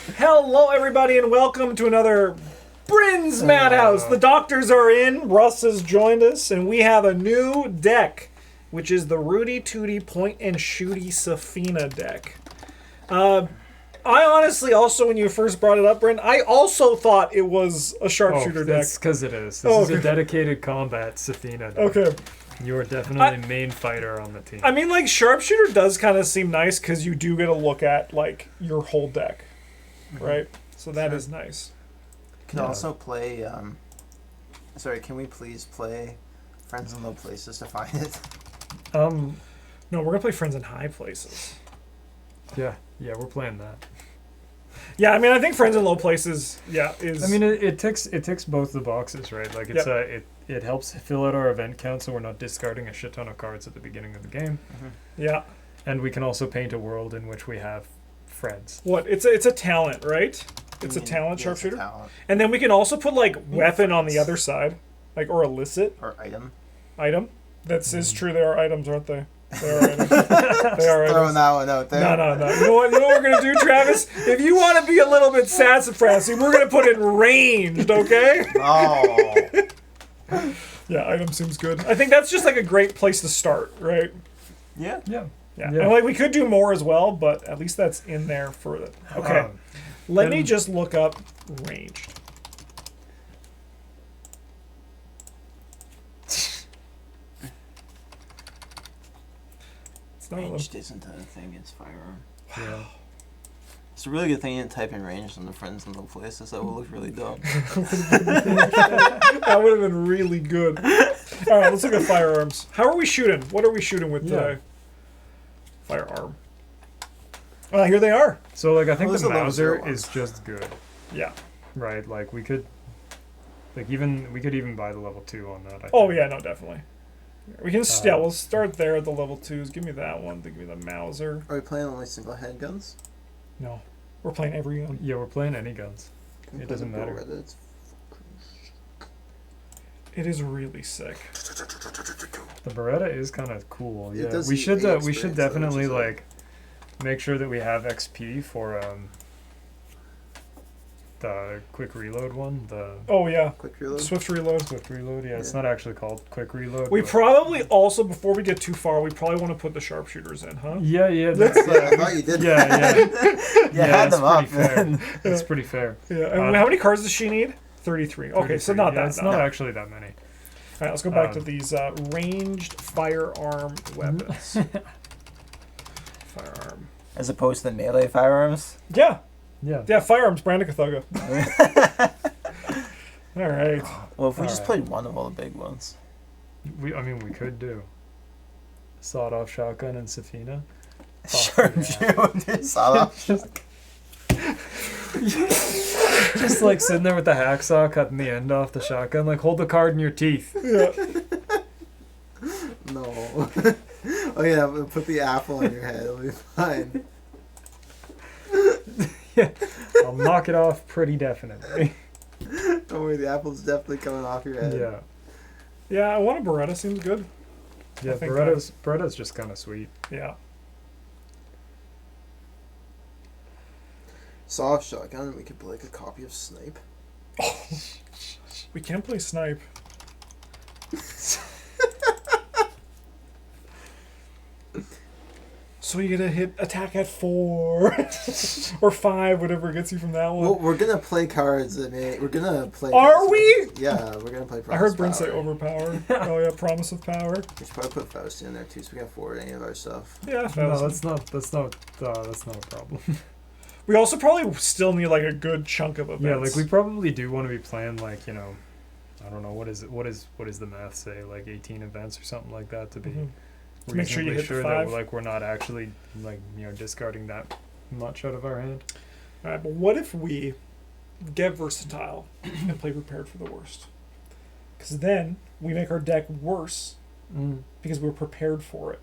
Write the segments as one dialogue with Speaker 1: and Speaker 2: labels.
Speaker 1: Hello, everybody, and welcome to another Bryn's Madhouse. The doctors are in, Russ has joined us, and we have a new deck, which is the Rooty, Tooty, Point and Shooty Sefina deck. I honestly also, when you first brought it up, Bryn, I also thought it was a sharpshooter deck.
Speaker 2: That's because it is. This is a dedicated combat Sefina deck.
Speaker 1: Okay.
Speaker 2: You are definitely main fighter on the team.
Speaker 1: I mean, like, sharpshooter does kind of seem nice because you do get to look at, like, your whole deck, right? So that is nice.
Speaker 3: Can also play, sorry, can we please play Friends in Low Places to find it?
Speaker 1: No, we're going to play Friends in High Places.
Speaker 2: Yeah, we're playing that.
Speaker 1: Yeah, I mean, I think Friends in Low Places, is...
Speaker 2: I mean, it ticks both the boxes, right? Like, it's it helps fill out our event count so we're not discarding a shit ton of cards at the beginning of the game.
Speaker 3: Mm-hmm.
Speaker 1: Yeah.
Speaker 2: And we can also paint a world in which we have friends.
Speaker 1: What? It's a talent, right? It's a talent, sharpshooter?
Speaker 3: It's a talent.
Speaker 1: And then we can also put, like, weapon on the other side. Like, or illicit.
Speaker 3: Or item.
Speaker 1: Item. That is true. They are items, aren't they? They are items. They are items.
Speaker 3: Throwing that one out there.
Speaker 1: No. You know what we're going to do, Travis? If you want to be a little bit sassafrassy, we're going to put it ranged, okay?
Speaker 3: Oh.
Speaker 1: Yeah, item seems good. I think that's just, like, a great place to start, right?
Speaker 3: Yeah.
Speaker 1: Yeah. And, like, we could do more as well, but at least that's in there for it. Okay. Let me just look up ranged.
Speaker 3: Ranged isn't a thing, it's firearm.
Speaker 2: Yeah.
Speaker 3: It's a really good thing you didn't type in ranged on the Friends in Low Places. That would look really dumb.
Speaker 1: That would have been really good. Alright, let's look at firearms. How are we shooting? What are we shooting with today? Firearm. Here they are.
Speaker 2: So, like, I think
Speaker 3: Those
Speaker 2: the
Speaker 3: are the
Speaker 2: Mauser
Speaker 3: zero ones.
Speaker 2: is just good.
Speaker 1: Yeah.
Speaker 2: Right? Like, we could... Like, we could even buy the level 2 on that, I think.
Speaker 1: Oh, yeah, no, definitely. We can, we'll start there at the level 2s. Give me that one. Give me the Mauser.
Speaker 3: Are we playing only single handguns?
Speaker 1: No. We're playing every gun.
Speaker 2: Yeah, we're playing any guns.
Speaker 3: Can we
Speaker 2: It
Speaker 3: play
Speaker 2: doesn't
Speaker 3: the
Speaker 2: matter.
Speaker 3: Beretta?
Speaker 1: It is really sick.
Speaker 2: The Beretta is kind of cool.
Speaker 3: It
Speaker 2: Yeah,
Speaker 3: does
Speaker 2: we
Speaker 3: the
Speaker 2: should
Speaker 3: A
Speaker 2: we should
Speaker 3: experience, though,
Speaker 2: definitely
Speaker 3: which is
Speaker 2: like make sure that we have XP for the quick reload one. The
Speaker 1: Oh, yeah.
Speaker 3: Quick reload?
Speaker 1: Swift reload.
Speaker 2: quick reload. Yeah, it's
Speaker 3: Yeah.
Speaker 2: not actually called quick reload.
Speaker 1: We
Speaker 2: but-
Speaker 1: probably also, before we get too far, we probably want to put the sharpshooters in, huh?
Speaker 2: Yeah, that's
Speaker 3: Yeah, I thought you did.
Speaker 2: yeah.
Speaker 3: You had
Speaker 2: that's
Speaker 3: them up.
Speaker 2: pretty fair. That's pretty fair.
Speaker 1: Yeah. And how many cards does she need? 33. Okay, so
Speaker 2: 33.
Speaker 1: not
Speaker 2: Yeah,
Speaker 1: that.
Speaker 2: it's not actually that many.
Speaker 1: All right, let's go back to these ranged firearm weapons. Firearm.
Speaker 3: As opposed to the melee firearms?
Speaker 1: Yeah.
Speaker 2: Yeah.
Speaker 1: Yeah, firearms, Brandicathuga. All right.
Speaker 3: Well, if we
Speaker 2: All
Speaker 3: just
Speaker 2: right.
Speaker 3: played one of all the big ones.
Speaker 2: I mean, we could do sawed-off shotgun and Sefina.
Speaker 3: Sharpshooter, sawed-off.
Speaker 2: Just like sitting there with the hacksaw, cutting the end off the shotgun. Like, hold the card in your teeth.
Speaker 1: Yeah.
Speaker 3: No. Oh yeah, but put the apple on your head. It'll be fine.
Speaker 2: I'll knock it off pretty definitely.
Speaker 3: Don't worry, the apple's definitely coming off your head.
Speaker 2: Yeah.
Speaker 1: Yeah, I want a Beretta. Seems good.
Speaker 2: Yeah,
Speaker 1: I think
Speaker 2: Beretta's just kind of sweet.
Speaker 1: Yeah.
Speaker 3: Soft shotgun. We could play like a copy of Snipe.
Speaker 1: We can play snipe. So you get to hit attack at 4 or 5, whatever gets you from that one.
Speaker 3: Well, we're gonna play cards. We're gonna play.
Speaker 1: Are we?
Speaker 3: Yeah, we're gonna play.
Speaker 1: I heard Bryn
Speaker 3: Promise
Speaker 1: say
Speaker 3: Power.
Speaker 1: overpower. Oh yeah, promise of power.
Speaker 3: We should probably put Faust in there too, so we can afford any of our stuff.
Speaker 1: Yeah,
Speaker 2: No,
Speaker 1: that's
Speaker 2: that's not a problem.
Speaker 1: We also probably still need like a good chunk of events.
Speaker 2: Yeah, like we probably do want to be playing like, you know, I don't know, what is the math say, like 18 events or something like that to be
Speaker 1: To make sure you hit the 5.
Speaker 2: that like we're not actually like, you know, discarding that much out of our hand.
Speaker 1: All right, but what if we get versatile and play prepared for the worst? Because then we make our deck worse because we're prepared for it.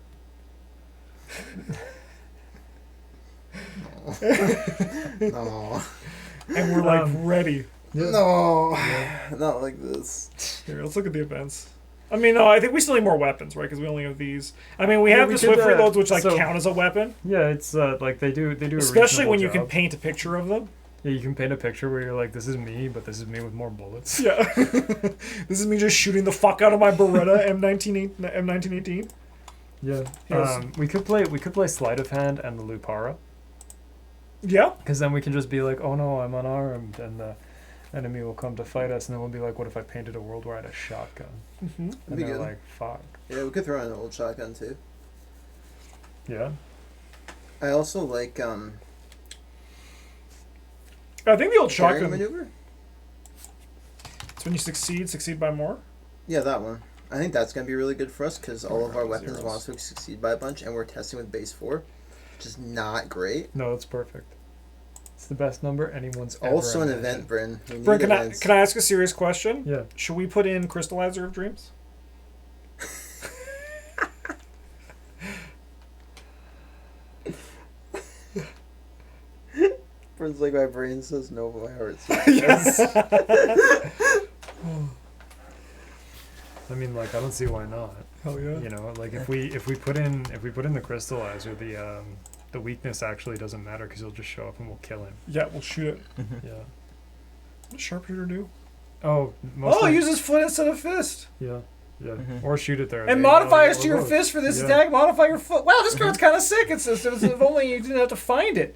Speaker 3: No.
Speaker 1: And we're like ready.
Speaker 3: No. Not like this.
Speaker 1: Here, let's look at the events. I mean, no, I think we still need more weapons, right? Because we only have these. I mean, we
Speaker 2: Yeah,
Speaker 1: have
Speaker 2: we
Speaker 1: the
Speaker 2: could,
Speaker 1: swift reloads, which like
Speaker 2: so-
Speaker 1: count as a weapon,
Speaker 2: Yeah, it's like they do. A
Speaker 1: especially
Speaker 2: reasonable
Speaker 1: when you can
Speaker 2: job.
Speaker 1: paint a picture of them.
Speaker 2: Yeah, you can paint a picture where you're like, this is me, but this is me with more bullets.
Speaker 1: Yeah. This is me just shooting the fuck out of my Beretta M1918.
Speaker 2: Yeah.
Speaker 1: Yes.
Speaker 2: We could play sleight of hand and the Lupara,
Speaker 1: Yeah.
Speaker 2: because then we can just be like, oh no, I'm unarmed, and the enemy will come to fight us, and then we'll be like, what if I painted a world where I had a shotgun?
Speaker 1: Mm-hmm.
Speaker 2: And
Speaker 3: be
Speaker 2: they're
Speaker 3: good.
Speaker 2: like, fuck.
Speaker 3: Yeah, we could throw in an old shotgun too.
Speaker 2: Yeah.
Speaker 3: I also like
Speaker 1: I think the old
Speaker 3: daring
Speaker 1: shotgun.
Speaker 3: maneuver.
Speaker 1: It's when you succeed by more.
Speaker 3: Yeah, that one. I think that's gonna be really good for us because all of our weapons
Speaker 1: Zeros.
Speaker 3: want us to succeed by a bunch, and we're testing with base 4, which is not great.
Speaker 2: No, it's perfect. It's the best number anyone's ever
Speaker 3: Also an
Speaker 2: imagined.
Speaker 3: event, Bryn. We need
Speaker 1: Bryn, can
Speaker 3: events.
Speaker 1: I ask a serious question?
Speaker 2: Yeah.
Speaker 1: Should we put in Crystallizer of Dreams?
Speaker 3: Bryn's like, my brain says no, but my heart says
Speaker 1: Yes.
Speaker 2: I mean, like, I don't see why not.
Speaker 1: Hell yeah.
Speaker 2: You know, like if we put in the crystallizer, the weakness actually doesn't matter because he'll just show up and we'll kill him.
Speaker 1: Yeah, we'll shoot it.
Speaker 2: Yeah.
Speaker 1: What does Sharpshooter do?
Speaker 2: Oh.
Speaker 1: Oh, it uses foot instead of fist.
Speaker 2: Yeah. Yeah.
Speaker 3: Mhm.
Speaker 2: Or shoot it there.
Speaker 1: And
Speaker 2: They-
Speaker 1: modifiers
Speaker 2: or
Speaker 1: to your
Speaker 2: both.
Speaker 1: fist for this
Speaker 2: Yeah.
Speaker 1: attack. Modify your foot. Wow, this card's kind of sick. It's if only you didn't have to find it.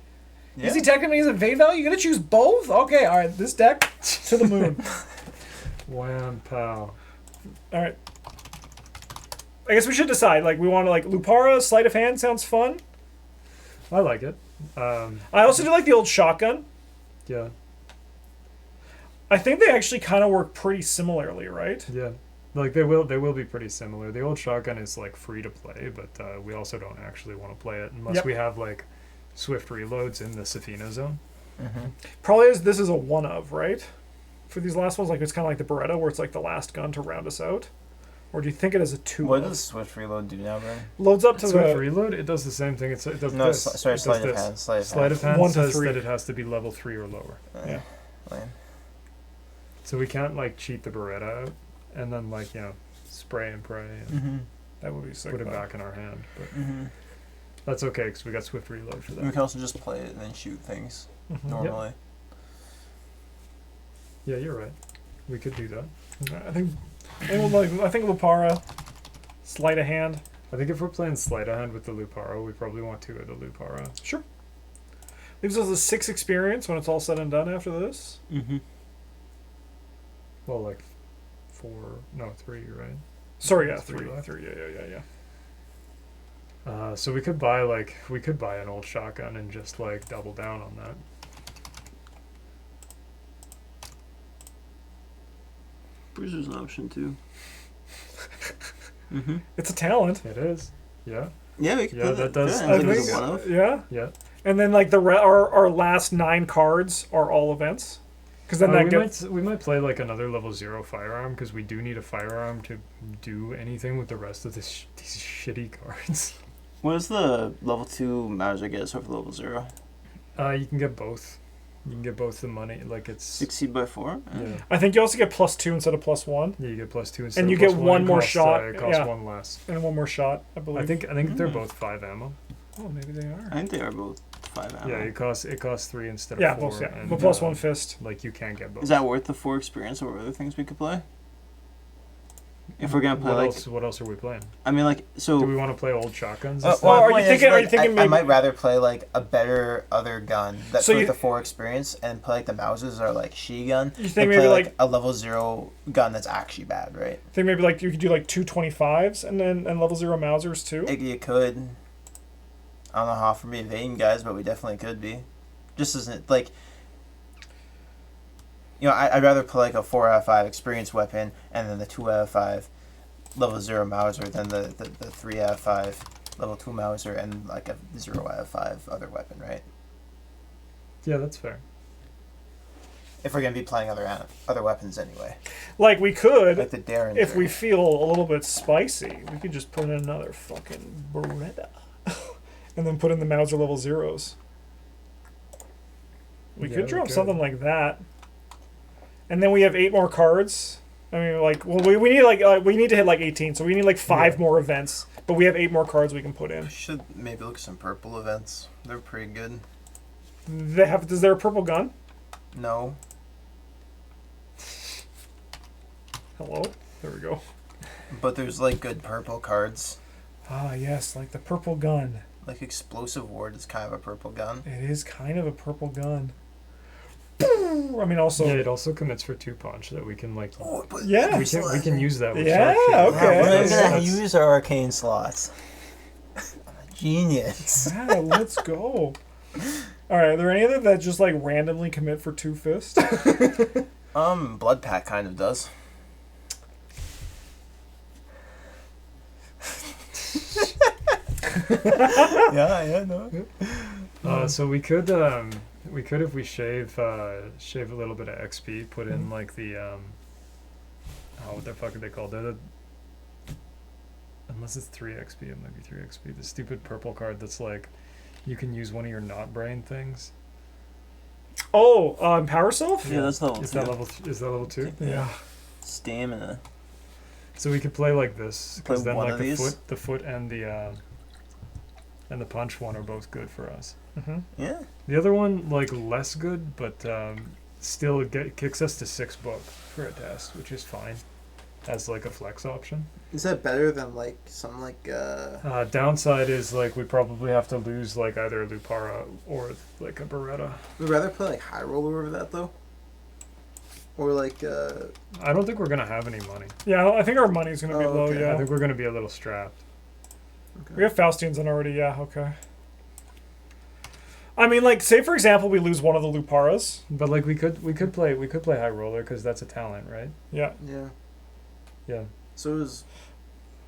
Speaker 3: Yeah.
Speaker 1: Easy technically is evade value. You're gonna choose both. Okay, all right. This deck to the moon.
Speaker 2: Wham pow.
Speaker 1: All right. I guess we should decide. Like, we want to like Lupara. Sleight of hand sounds fun.
Speaker 2: I like it.
Speaker 1: I also do like the old shotgun.
Speaker 2: Yeah.
Speaker 1: I think they actually kind of work pretty similarly, right?
Speaker 2: Yeah. Like they will be pretty similar. The old shotgun is like free to play, but we also don't actually want to play it unless
Speaker 1: Yep.
Speaker 2: we have like swift reloads in the Sefina zone.
Speaker 3: Mm-hmm.
Speaker 1: Probably this is a one of, right? For these last ones, like it's kind of like the Beretta, where it's like the last gun to round us out. Or do you think it is a two?
Speaker 4: What
Speaker 1: of?
Speaker 4: does Swift Reload do now, Bryn?
Speaker 1: Loads up to
Speaker 2: Swift
Speaker 1: the
Speaker 2: reload, it does the same thing. It does
Speaker 4: No,
Speaker 2: this.
Speaker 4: sorry,
Speaker 2: It does
Speaker 4: Sleight of
Speaker 2: this.
Speaker 4: Hand. Sleight of
Speaker 2: Sleight of hand
Speaker 1: 1 to
Speaker 2: says
Speaker 1: 3.
Speaker 2: that it has to be level 3 or lower.
Speaker 1: Yeah.
Speaker 4: Lame.
Speaker 2: So we can't like cheat the Beretta out and then like, you know, spray and pray and
Speaker 4: Mm-hmm.
Speaker 1: that would be sick.
Speaker 2: put it
Speaker 1: though.
Speaker 2: back in our hand. But
Speaker 4: Mm-hmm.
Speaker 2: that's okay because we got swift reload for
Speaker 4: We
Speaker 2: that.
Speaker 4: can also just play it and then shoot things
Speaker 1: Mhm.
Speaker 4: normally.
Speaker 2: Yeah, you're right. We could do that.
Speaker 1: I think Lupara, sleight of hand.
Speaker 2: I think if we're playing sleight of hand with the Luparo, we probably want 2 of the Lupara.
Speaker 1: Sure. Leaves us a 6 experience when it's all said and done after this.
Speaker 4: Mm-hmm.
Speaker 2: Well, like 3, right?
Speaker 1: Sorry, yeah,
Speaker 2: It's 3
Speaker 1: 3.
Speaker 2: left.
Speaker 1: 3, yeah.
Speaker 2: So we could buy an old shotgun and just like double down on that.
Speaker 5: Bruiser's an option too. Mm-hmm.
Speaker 1: It's a talent.
Speaker 2: It is. Yeah.
Speaker 5: Yeah, we can
Speaker 2: Yeah,
Speaker 5: put
Speaker 2: that does-
Speaker 5: yeah,
Speaker 1: I
Speaker 5: and
Speaker 1: think-
Speaker 5: there's a one of.
Speaker 1: Yeah.
Speaker 2: Yeah.
Speaker 1: And then like our last 9 cards are all events. Because then that gets
Speaker 2: we might play like another level 0 firearm because we do need a firearm to do anything with the rest of these shitty cards.
Speaker 5: What is the level 2 Mauser get so for level 0?
Speaker 2: You can get both. You can get both the money. Like it's
Speaker 5: Succeed by 4?
Speaker 2: yeah.
Speaker 1: I think you also get +2 instead of +1.
Speaker 2: Yeah, you get +2 instead.
Speaker 1: And
Speaker 2: of
Speaker 1: you get
Speaker 2: +1.
Speaker 1: one
Speaker 2: It
Speaker 1: more
Speaker 2: costs,
Speaker 1: shot,
Speaker 2: It costs
Speaker 1: yeah.
Speaker 2: 1 less.
Speaker 1: And one more shot, I believe.
Speaker 2: I think they're
Speaker 5: Mm.
Speaker 2: both 5 ammo.
Speaker 1: Oh, maybe they are.
Speaker 5: I think they are both 5 ammo.
Speaker 2: Yeah, it costs 3 instead of
Speaker 1: Yeah,
Speaker 2: 4.
Speaker 1: both. Yeah,
Speaker 2: and,
Speaker 1: but +1 fist.
Speaker 2: Like you can't get both.
Speaker 5: Is that worth the 4 experience over other things we could play? If we're gonna play
Speaker 2: What else are we playing?
Speaker 5: I mean like so
Speaker 2: Do we want to play old shotguns?
Speaker 3: Well,
Speaker 2: instead?
Speaker 1: are
Speaker 3: my
Speaker 1: you
Speaker 3: point is,
Speaker 1: thinking- are you
Speaker 3: like,
Speaker 1: thinking
Speaker 3: I
Speaker 1: maybe-
Speaker 3: might rather play like a better other gun that's
Speaker 1: So
Speaker 3: worth
Speaker 1: you-
Speaker 3: the 4 experience and play like the Mausers are like she gun.
Speaker 1: You
Speaker 3: and
Speaker 1: think
Speaker 3: play
Speaker 1: maybe
Speaker 3: like a level 0 gun that's actually bad, right?
Speaker 1: think maybe like you could do like 2 25s and level 0 Mausers too?
Speaker 3: You could. I don't know how often we're evading guys, but we definitely could be. Just isn't like. You know, I'd rather play like a 4 out of 5 experience weapon and then the 2 out of 5 level 0 Mauser than the 3 out of 5 level 2 Mauser and like a 0 out of 5 other weapon, right?
Speaker 2: Yeah, that's fair.
Speaker 3: If we're gonna be playing other weapons anyway,
Speaker 1: Like we could,
Speaker 3: like the Derringer.
Speaker 1: if we feel a little bit spicy, we could just put in another fucking Beretta. And then put in the Mauser level 0s. We
Speaker 2: Yeah,
Speaker 1: could
Speaker 2: we
Speaker 1: drop
Speaker 2: could.
Speaker 1: something like that. And then we have 8 more cards. I mean, like, well, we need we need to hit like 18, so we need like 5
Speaker 2: Yeah.
Speaker 1: more events. But we have 8 more cards we can put in.
Speaker 3: we should maybe look at some purple events. They're pretty good.
Speaker 1: Is there a purple gun?
Speaker 3: No.
Speaker 1: Hello? There we go.
Speaker 3: But there's like good purple cards.
Speaker 1: Ah, yes, like the purple gun.
Speaker 3: Like Explosive Ward is kind of a purple gun.
Speaker 1: It is kind of a purple gun. I mean, also...
Speaker 2: Yeah, it also commits for 2 punch that we can, like...
Speaker 3: Oh, but
Speaker 1: Yeah.
Speaker 2: We can use that with
Speaker 1: Yeah,
Speaker 2: sharpshooter.
Speaker 1: okay.
Speaker 3: We're
Speaker 1: That's-
Speaker 3: gonna
Speaker 2: that's-
Speaker 3: use our arcane slots. Genius.
Speaker 1: Yeah, let's go. Alright, are there any other that just, like, randomly commit for 2 fists?
Speaker 3: Blood Pack kind of does. yeah, no.
Speaker 2: So we could if we shave a little bit of XP, put in like the what the fuck are they called? They're the, unless it's 3 XP, it might be 3 XP. The stupid purple card that's like you can use one of your not brain things.
Speaker 1: Oh, Power Self?
Speaker 5: Yeah, that's level 2.
Speaker 2: Is that level 2?
Speaker 1: Yeah.
Speaker 5: Stamina.
Speaker 2: So we could play like this because
Speaker 3: Play
Speaker 2: then
Speaker 3: one
Speaker 2: like
Speaker 3: of
Speaker 2: the
Speaker 3: these?
Speaker 2: foot and the punch one are both good for us.
Speaker 1: Mm-hmm.
Speaker 3: Yeah.
Speaker 2: The other one like less good, but still kicks us to 6 book for a test, which is fine as like a flex option.
Speaker 6: Is that better than like some like
Speaker 2: Downside is like we probably have to lose like either a Lupara or like a Beretta.
Speaker 6: We'd rather play like High Roller over that though? Or like
Speaker 2: I don't think we're gonna have any money.
Speaker 1: Yeah, I think our money's going to be
Speaker 6: Oh,
Speaker 1: low,
Speaker 6: okay.
Speaker 1: yeah.
Speaker 2: I think we're gonna be a little strapped.
Speaker 6: okay.
Speaker 1: We have Faustians in already, yeah, okay. I mean, like, say for example we lose one of the Luparas.
Speaker 2: But like we could play high roller because that's a talent, right?
Speaker 1: Yeah.
Speaker 6: Yeah.
Speaker 2: Yeah.
Speaker 6: So is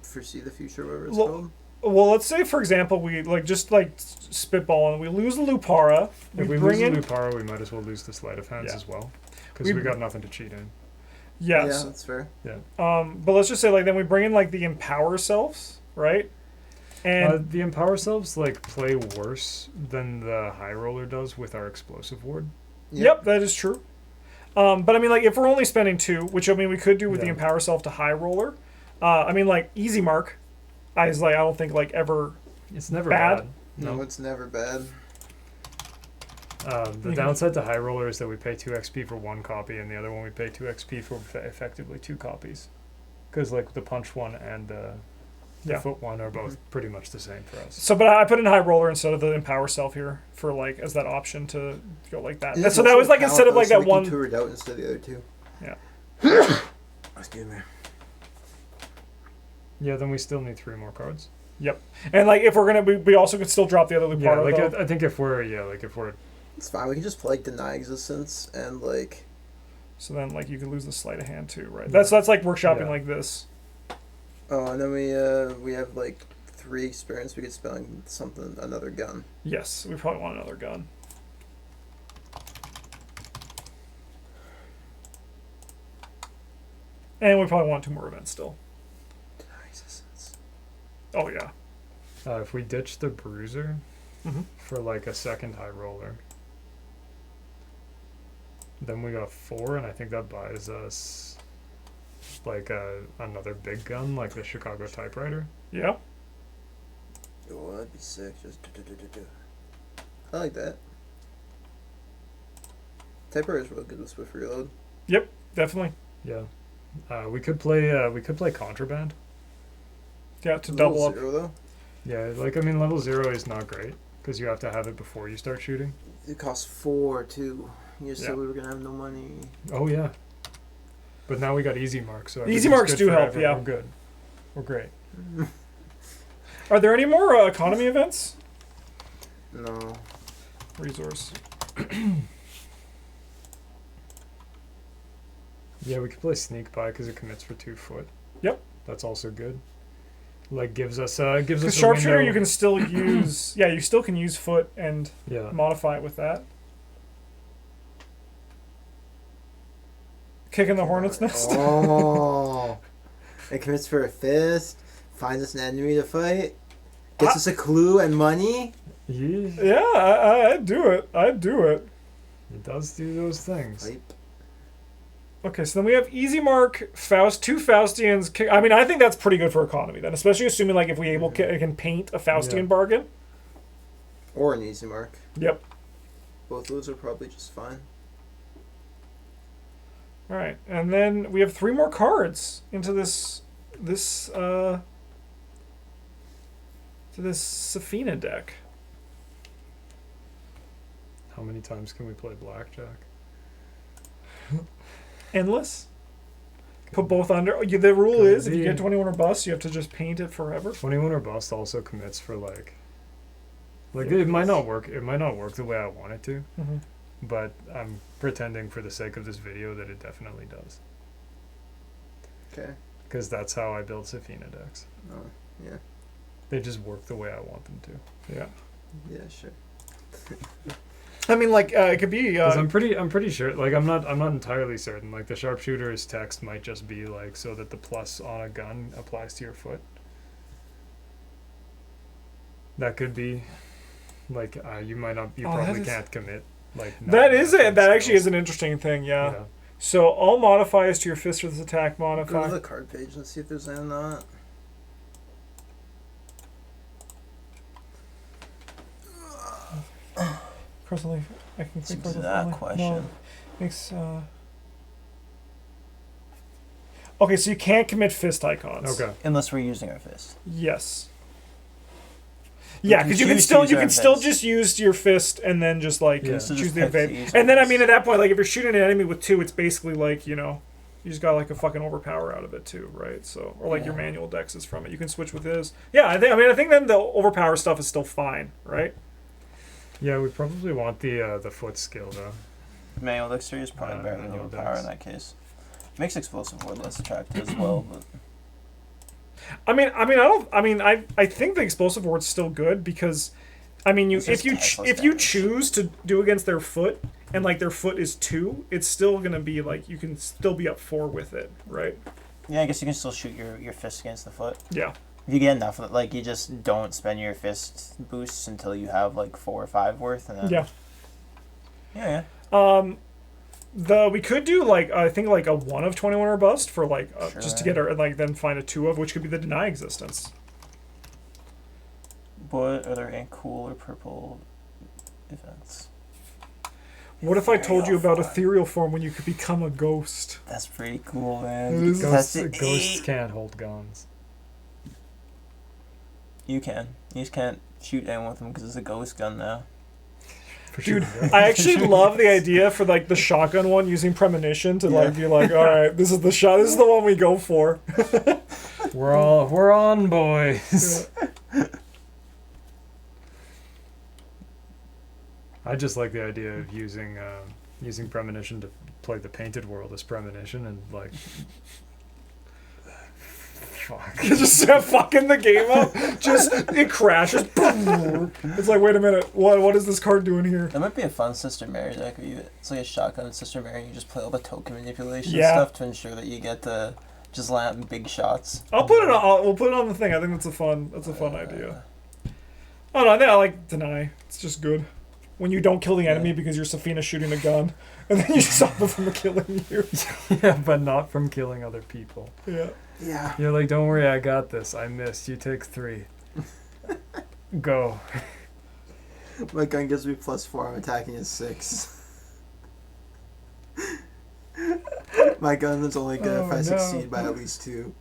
Speaker 6: Foresee the Future, whatever it's
Speaker 1: Well-
Speaker 6: called?
Speaker 1: Well, let's say for example we like just like spitball and we lose the Lupara.
Speaker 2: If we
Speaker 1: bring
Speaker 2: lose
Speaker 1: in
Speaker 2: the Lupara, we might as well lose the sleight of hands
Speaker 1: Yeah.
Speaker 2: as well because
Speaker 1: We-
Speaker 2: we got nothing to cheat in.
Speaker 1: yes.
Speaker 6: Yeah, that's fair.
Speaker 1: But let's just say like then we bring in like the Empower Selves, right? And
Speaker 2: The Empower Selves like play worse than the high roller does with our explosive ward.
Speaker 1: yep, that is true. But I mean like if we're only spending 2, which I mean we could do with the
Speaker 2: Yeah.
Speaker 1: Empower Self to High Roller. I mean like Easy Mark, I don't think like ever.
Speaker 2: It's never
Speaker 1: Bad?
Speaker 2: bad.
Speaker 6: No,
Speaker 2: No.
Speaker 6: it's never bad.
Speaker 2: The downside to high roller is that we pay 2 XP for 1 copy, and the other one we pay 2 XP for effectively 2 copies. Because like the punch one and the
Speaker 1: Yeah.
Speaker 2: foot one are both pretty much the same for us.
Speaker 1: So, but I put in High Roller instead of the Empower Self here for like as that option to go like that.
Speaker 6: Yeah,
Speaker 1: So that was like instead of like that one.
Speaker 6: Tour it out instead of the other 2.
Speaker 1: Yeah.
Speaker 6: Excuse me.
Speaker 2: Yeah, then we still need 3 more cards.
Speaker 1: And like if we're gonna, we also could still drop the other
Speaker 2: Yeah,
Speaker 1: Lupara.
Speaker 2: like
Speaker 1: though.
Speaker 2: I think if we're
Speaker 6: It's fine. We can just like deny existence and like.
Speaker 1: So then like you could lose the sleight of hand too, right? That's like workshopping
Speaker 2: Yeah.
Speaker 1: like this.
Speaker 6: Oh, and then we have like 3 experience. We could spend on something, another gun.
Speaker 1: Yes, we probably want another gun. And we probably want 2 more events still.
Speaker 6: Deny existence.
Speaker 1: Oh yeah.
Speaker 2: if we ditch the bruiser
Speaker 1: Mhm.
Speaker 2: for like a second high roller, then we got 4, and I think that buys us like another big gun, like the Chicago typewriter.
Speaker 1: Yeah.
Speaker 6: Oh, that'd be sick. Just I like that. Typewriter's real good with Swift Reload.
Speaker 1: Definitely.
Speaker 2: Yeah. We could play contraband.
Speaker 1: Yeah, to
Speaker 6: Level
Speaker 1: double up.
Speaker 6: 0 though.
Speaker 2: Yeah, like I mean, level 0 is not great because you have to have it before you start shooting.
Speaker 6: It costs 4 too. You said
Speaker 1: Yeah.
Speaker 6: we were gonna have no money.
Speaker 2: Oh yeah. But now we got easy marks, so
Speaker 1: Easy
Speaker 2: everything's
Speaker 1: marks
Speaker 2: good
Speaker 1: do help,
Speaker 2: forever.
Speaker 1: yeah.
Speaker 2: We're good. We're great.
Speaker 1: Are there any more economy events?
Speaker 6: No.
Speaker 1: Resource.
Speaker 2: Yeah, we could play sneak by because it commits for 2 foot.
Speaker 1: Yep.
Speaker 2: That's also good. Like gives us
Speaker 1: Because
Speaker 2: a
Speaker 1: sharpshooter
Speaker 2: window.
Speaker 1: you can still use. Yeah, you still can use foot and
Speaker 2: Yeah.
Speaker 1: modify it with that. Kicking the hornet's nest.
Speaker 6: Oh. It commits for a fist. Finds us an enemy to fight. Gets us a clue and money.
Speaker 2: Yeah.
Speaker 1: Yeah, I'd do it. I'd do it.
Speaker 2: It does do those things.
Speaker 6: Hype.
Speaker 1: Okay, so then we have Easy Mark, Faust, 2 Faustians. I mean, I think that's pretty good for economy then, especially assuming like if we can paint a Faustian
Speaker 2: Yeah.
Speaker 1: bargain.
Speaker 6: Or an easy mark.
Speaker 1: Yep.
Speaker 6: Both those are probably just fine.
Speaker 1: All right, and then we have 3 more cards into this Sefina deck.
Speaker 2: How many times can we play blackjack?
Speaker 1: Endless. Put both under. The rule
Speaker 2: Could
Speaker 1: is if you
Speaker 2: be.
Speaker 1: get 21 or bust, you have to just paint it forever.
Speaker 2: 21 or bust also commits for like it might not work. It might not work the way I want it to,
Speaker 1: Mm-hmm.
Speaker 2: but I'm pretending for the sake of this video that it definitely does.
Speaker 6: Okay.
Speaker 2: Because that's how I build Sefina decks.
Speaker 6: Oh, yeah.
Speaker 2: They just work the way I want them to.
Speaker 1: Yeah.
Speaker 6: Yeah, sure.
Speaker 1: I mean, like it could be.
Speaker 2: 'Cause I'm pretty sure. Like I'm not entirely certain. Like the sharpshooter's text might just be like so that the plus on a gun applies to your foot. That could be. Like you might not. You
Speaker 1: Oh, that
Speaker 2: probably
Speaker 1: is-
Speaker 2: can't commit. Like
Speaker 1: that is it. That actually
Speaker 2: skills.
Speaker 1: is an interesting thing. Yeah.
Speaker 2: Yeah.
Speaker 1: So all modifiers to your fist with this attack
Speaker 6: Go to
Speaker 1: modify.
Speaker 6: the card page and see if there's any on that.
Speaker 1: Personally, I can
Speaker 4: It's
Speaker 1: think
Speaker 4: a that question.
Speaker 1: No, makes. Okay, so you can't commit fist icons.
Speaker 2: Okay.
Speaker 4: Unless we're using our fist.
Speaker 1: Yes.
Speaker 4: We
Speaker 1: Yeah,
Speaker 4: can
Speaker 1: because you can
Speaker 4: choose to
Speaker 1: still
Speaker 4: use
Speaker 1: you
Speaker 4: our
Speaker 1: can still
Speaker 4: fist.
Speaker 1: just use your fist and then just like
Speaker 2: Yeah.
Speaker 4: So
Speaker 1: choose
Speaker 4: just
Speaker 1: the
Speaker 4: pick to
Speaker 1: evade.
Speaker 4: use our
Speaker 1: And then I
Speaker 4: fist.
Speaker 1: mean at that point, like if you're shooting an enemy with 2, it's basically like you just got like a fucking overpower out of it too, right? So or like your
Speaker 4: Yeah.
Speaker 1: manual dex is from it. You can switch with his. Yeah, I think then the overpower stuff is still fine, right?
Speaker 2: Yeah, we probably want the foot skill though.
Speaker 4: Manual dexterity is probably better than
Speaker 2: manual
Speaker 4: overpower
Speaker 2: dex.
Speaker 4: in that case. Makes explosive ward less attractive as well, but
Speaker 1: I think the explosive ward's still good because, I mean,
Speaker 4: It's just tactless
Speaker 1: if you
Speaker 4: damage.
Speaker 1: choose to do against their foot and like their foot is 2, it's still gonna be like you can still be up 4 with it, right?
Speaker 4: yeah, I guess you can still shoot your fist against the foot.
Speaker 1: Yeah.
Speaker 4: If you get enough of it, like you just don't spend your fist boosts until you have like 4 or 5 worth, and then
Speaker 1: Yeah.
Speaker 4: yeah.
Speaker 1: We could do like I think like a 1 of 21 or bust for like just to
Speaker 4: Sure.
Speaker 1: get our like then find a 2 of which could be the deny existence.
Speaker 4: But are there any cool or purple events?
Speaker 1: What if I told you about
Speaker 4: Ethereal form.
Speaker 1: ethereal form when you could become a ghost?
Speaker 4: That's pretty cool, man.
Speaker 1: It
Speaker 4: You
Speaker 1: is.
Speaker 4: can
Speaker 2: Ghosts,
Speaker 4: test it.
Speaker 2: ghosts can't hold guns.
Speaker 4: You can. You just can't shoot anyone with them because it's a ghost gun now.
Speaker 2: For
Speaker 1: Dude,
Speaker 2: shooting guns.
Speaker 1: I actually love the idea for like the shotgun one using premonition to like be like, all right, this is the shot. This is the one we go for.
Speaker 2: We're on, boys. I just like the idea of using premonition to play the painted world as premonition and like. Fuck.
Speaker 1: Just fucking the game up. Just it crashes. Boom. It's like, wait a minute. What is this card doing here?
Speaker 4: That might be a fun Sister Mary deck. It's like a shotgun and Sister Mary. And you just play all the token manipulation
Speaker 1: Yeah.
Speaker 4: stuff to ensure that you get to just land big shots.
Speaker 1: I'll put it on. We'll put it on the thing. I think that's a fun idea. Oh no, I think I like deny. It's just good. When you don't kill the enemy because you're Sefina shooting a gun, and then you stop them from killing you.
Speaker 2: Yeah, but not from killing other people.
Speaker 1: Yeah.
Speaker 6: Yeah.
Speaker 2: You're like, don't worry, I got this. I missed. You take 3. Go.
Speaker 6: My gun gives me +4. I'm attacking is 6. My gun is only good if
Speaker 1: Oh,
Speaker 6: I
Speaker 1: no.
Speaker 6: succeed by at least 2.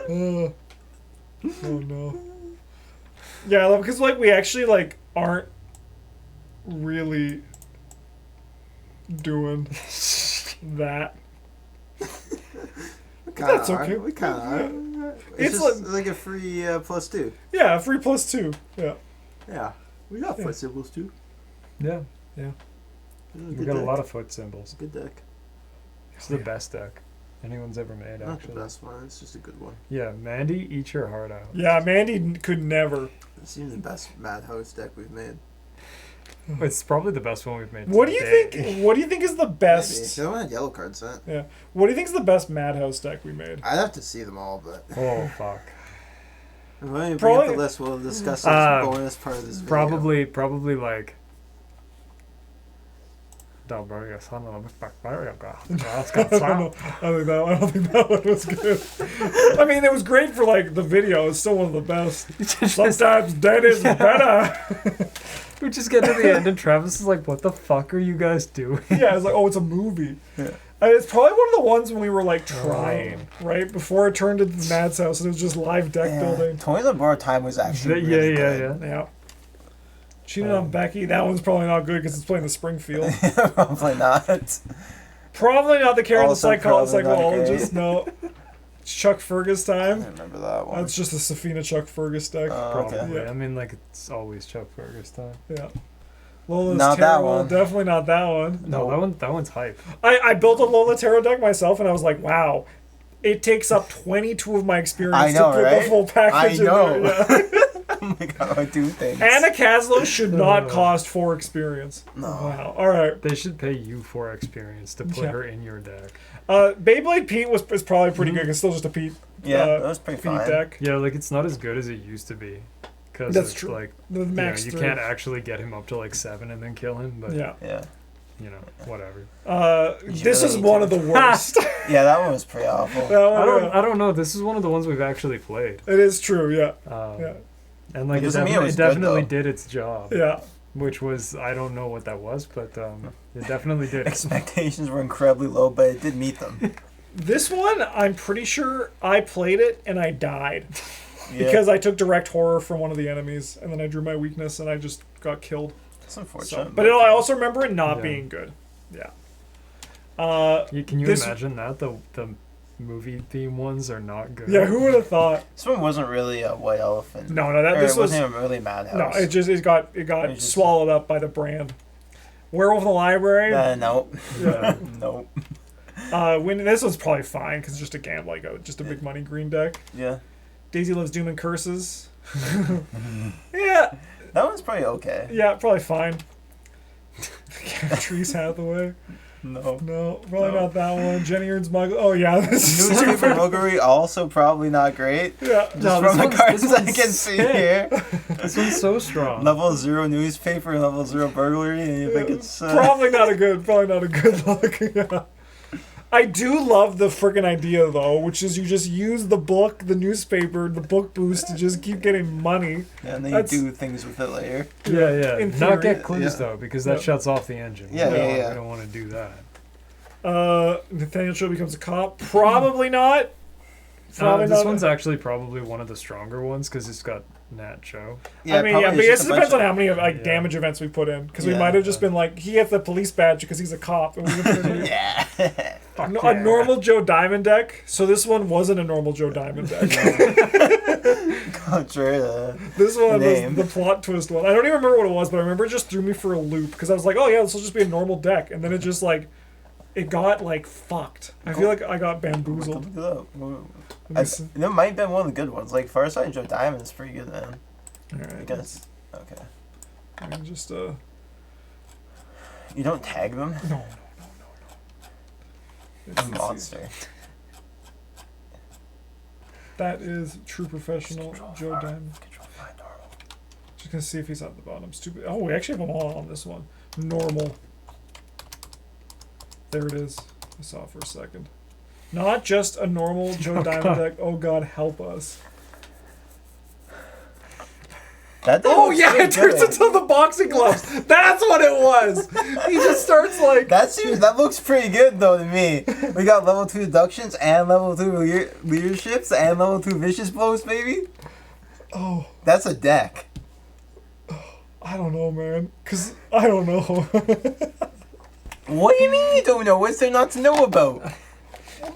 Speaker 1: Oh no. Yeah, because like we actually like aren't really doing that. That's okay.
Speaker 6: We kind of are.
Speaker 1: It's
Speaker 6: It's just like a free +2.
Speaker 1: Yeah, free +2. Yeah.
Speaker 6: Yeah. We got
Speaker 1: Yeah.
Speaker 6: foot symbols too.
Speaker 2: Yeah,
Speaker 6: We
Speaker 2: we got a lot of foot symbols.
Speaker 6: Good deck.
Speaker 2: It's the best deck anyone's ever made,
Speaker 6: Not the
Speaker 2: actually.
Speaker 6: best one. It's just a good one.
Speaker 2: Yeah, Mandy, eat your heart out.
Speaker 1: Yeah, Mandy could never.
Speaker 6: It's even the best Madhouse deck we've made.
Speaker 2: It's probably the best one we've made.
Speaker 1: What do you
Speaker 2: today.
Speaker 1: think? What do you think is the
Speaker 6: Maybe.
Speaker 1: best?
Speaker 6: The one had yellow cards in it.
Speaker 1: What do you think is the best Madhouse deck we made?
Speaker 6: I'd have to see them all, but
Speaker 2: Oh fuck.
Speaker 6: when you bring up
Speaker 1: Probably-
Speaker 6: the list, we'll discuss this bonus part of this video.
Speaker 2: Probably like I don't
Speaker 1: I don't think that one was good. I mean, it was great for like the video. It's still one of the best. Sometimes dead is better.
Speaker 2: We just get to the end and Travis is like, what the fuck are you guys doing?
Speaker 1: Yeah, it's like, oh, it's a movie.
Speaker 3: Yeah.
Speaker 1: It's probably one of the ones when we were like trying, right? Before it turned into the Madhouse and it was just live deck building.
Speaker 3: Toilet Bar Time was actually really good.
Speaker 1: Yeah. Cheating on Becky, that one's probably not good because it's playing the Springfield.
Speaker 3: Probably not.
Speaker 1: Probably not the Karen the
Speaker 3: Also probably not
Speaker 1: psychologist, no. It's Chuck Fergus
Speaker 3: I
Speaker 1: time.
Speaker 3: remember that one.
Speaker 1: That's just a Sefina Chuck Fergus deck.
Speaker 2: Probably.
Speaker 3: Okay.
Speaker 1: Yeah.
Speaker 2: I mean, like, it's always Chuck Fergus time.
Speaker 1: Yeah. Lola's
Speaker 3: Not that
Speaker 1: Tarot,
Speaker 3: one.
Speaker 1: definitely not that one.
Speaker 2: No, that one's hype.
Speaker 1: I built a Lola Tarot deck myself and I was like, wow, it takes up 22 of my experience
Speaker 3: I know,
Speaker 1: to put
Speaker 3: right?
Speaker 1: the full package
Speaker 3: I know.
Speaker 1: in there. Yeah.
Speaker 3: Oh my god, I do things.
Speaker 1: Anna Caslow should not cost 4 experience.
Speaker 3: No.
Speaker 1: Wow. All right.
Speaker 2: They should pay you for experience to put
Speaker 1: Yeah.
Speaker 2: her in your deck.
Speaker 1: Beyblade Pete is probably pretty good. It's still just a Pete.
Speaker 3: Yeah, that was pretty
Speaker 1: Pete
Speaker 3: fine.
Speaker 1: deck.
Speaker 2: Yeah, like, it's not as good as it used to be. Because
Speaker 1: That's
Speaker 2: it's
Speaker 1: true.
Speaker 2: like,
Speaker 1: The
Speaker 2: you know,
Speaker 1: max
Speaker 2: you
Speaker 1: 3.
Speaker 2: can't actually get him up to like 7 and then kill him, but,
Speaker 1: Yeah.
Speaker 3: Yeah.
Speaker 2: you know, whatever.
Speaker 1: This is
Speaker 3: really
Speaker 1: one
Speaker 3: do.
Speaker 1: of the worst.
Speaker 3: Yeah, that one was pretty awful.
Speaker 1: That one,
Speaker 2: I don't know. This is one of the ones we've actually played.
Speaker 1: It is true, yeah.
Speaker 2: Yeah. And like,
Speaker 3: It
Speaker 2: it,
Speaker 3: doesn't mean it was good,
Speaker 2: definitely
Speaker 3: though.
Speaker 2: did its job.
Speaker 1: Yeah.
Speaker 2: Which was, I don't know what that was, but it definitely did.
Speaker 3: Expectations were incredibly low, but it did meet them.
Speaker 1: This one, I'm pretty sure I played it and I died.
Speaker 3: Yeah.
Speaker 1: Because I took direct horror from one of the enemies, and then I drew my weakness, and I just got killed.
Speaker 3: It's unfortunate.
Speaker 1: So, but I also remember it not
Speaker 2: Yeah.
Speaker 1: being good. Yeah.
Speaker 2: Can you
Speaker 1: this-
Speaker 2: imagine that? The movie theme ones are not good.
Speaker 1: Yeah, who would have thought?
Speaker 3: This one wasn't really a white elephant.
Speaker 1: No,
Speaker 3: Or
Speaker 1: this
Speaker 3: it
Speaker 1: was
Speaker 3: wasn't even really Madhouse.
Speaker 1: no. It got
Speaker 3: just-
Speaker 1: swallowed up by the brand. Werewolf in the Library.
Speaker 3: Nope.
Speaker 1: Yeah.
Speaker 3: Nope.
Speaker 1: This one's probably fine because it's just a gamble, just a big money green deck.
Speaker 3: Yeah.
Speaker 1: Daisy Loves Doom and Curses. Yeah,
Speaker 3: That one's probably okay.
Speaker 1: yeah, probably fine. Trees Hathaway.
Speaker 3: No.
Speaker 1: No, probably
Speaker 3: No.
Speaker 1: not that one. Jenny Earns Muggle. Oh yeah, this is
Speaker 3: Newspaper
Speaker 1: stupid.
Speaker 3: Roguery also probably not great.
Speaker 1: Yeah.
Speaker 3: Just
Speaker 2: No,
Speaker 3: from
Speaker 2: this
Speaker 3: the cards
Speaker 2: one's
Speaker 3: I can see
Speaker 2: sick.
Speaker 3: here.
Speaker 2: This one's so strong.
Speaker 3: Level 0 newspaper, level 0 burglary, and you think it's
Speaker 1: Probably not a good look. Yeah. I do love the freaking idea though, which is you just use the book, the newspaper, the book boost to just keep getting money.
Speaker 3: and then
Speaker 1: That's-
Speaker 3: you do things with it later.
Speaker 2: Yeah.
Speaker 1: In
Speaker 2: Not
Speaker 1: theory,
Speaker 2: get clues
Speaker 3: yeah.
Speaker 2: though, because that
Speaker 1: Yeah.
Speaker 2: shuts off the engine.
Speaker 3: Yeah,
Speaker 2: we don't,
Speaker 3: yeah.
Speaker 2: We don't want to do that.
Speaker 1: Nathaniel Cho becomes a cop. Probably not. Probably
Speaker 2: This
Speaker 1: not.
Speaker 2: one's actually probably one of the stronger ones because it's got Nat Cho.
Speaker 3: Yeah,
Speaker 1: I mean,
Speaker 3: probably
Speaker 1: yeah, but
Speaker 3: it's
Speaker 1: it
Speaker 3: just
Speaker 1: just
Speaker 3: a
Speaker 1: depends on
Speaker 3: bunch
Speaker 1: how many
Speaker 2: Yeah.
Speaker 1: damage events we put in. Because we
Speaker 3: Yeah.
Speaker 1: might have just been like, he gets the police badge because he's a cop. And we put it in
Speaker 3: Yeah.
Speaker 1: a normal Joe Diamond deck. So this one wasn't a normal Joe Diamond deck.
Speaker 3: Contrary to
Speaker 1: This one
Speaker 3: Name.
Speaker 1: was the plot twist one. I don't even remember what it was, but I remember it just threw me for a loop because I was like, oh yeah, this will just be a normal deck. And then it just like, it got like fucked. I feel like I got bamboozled.
Speaker 3: Look it up.
Speaker 1: Let me see.
Speaker 3: That might have been one of the good ones. Like Farsight Joe Diamond's pretty good, man.
Speaker 1: All right.
Speaker 3: Because okay,
Speaker 1: I can just
Speaker 3: you don't tag them.
Speaker 1: no.
Speaker 3: A monster.
Speaker 1: That is true professional Joe Diamond.
Speaker 3: Control find normal.
Speaker 1: Just gonna see if he's at the bottom. Stupid. Oh, we actually have them all on this one. Normal. There it is. I saw it for a second. Not just a normal Joe Diamond deck. Oh God, help us.
Speaker 3: That
Speaker 1: Oh
Speaker 3: looks
Speaker 1: yeah,
Speaker 3: pretty
Speaker 1: it turns
Speaker 3: good.
Speaker 1: into the boxing gloves. That's what it was. He just starts like.
Speaker 3: That looks pretty good though to me. We got level 2 deductions and level 2 leaderships and level 2 vicious blows, maybe.
Speaker 1: Oh,
Speaker 3: That's a deck.
Speaker 1: I don't know, man. Cause I don't know.
Speaker 3: What do you mean you don't know? What's there not to know about?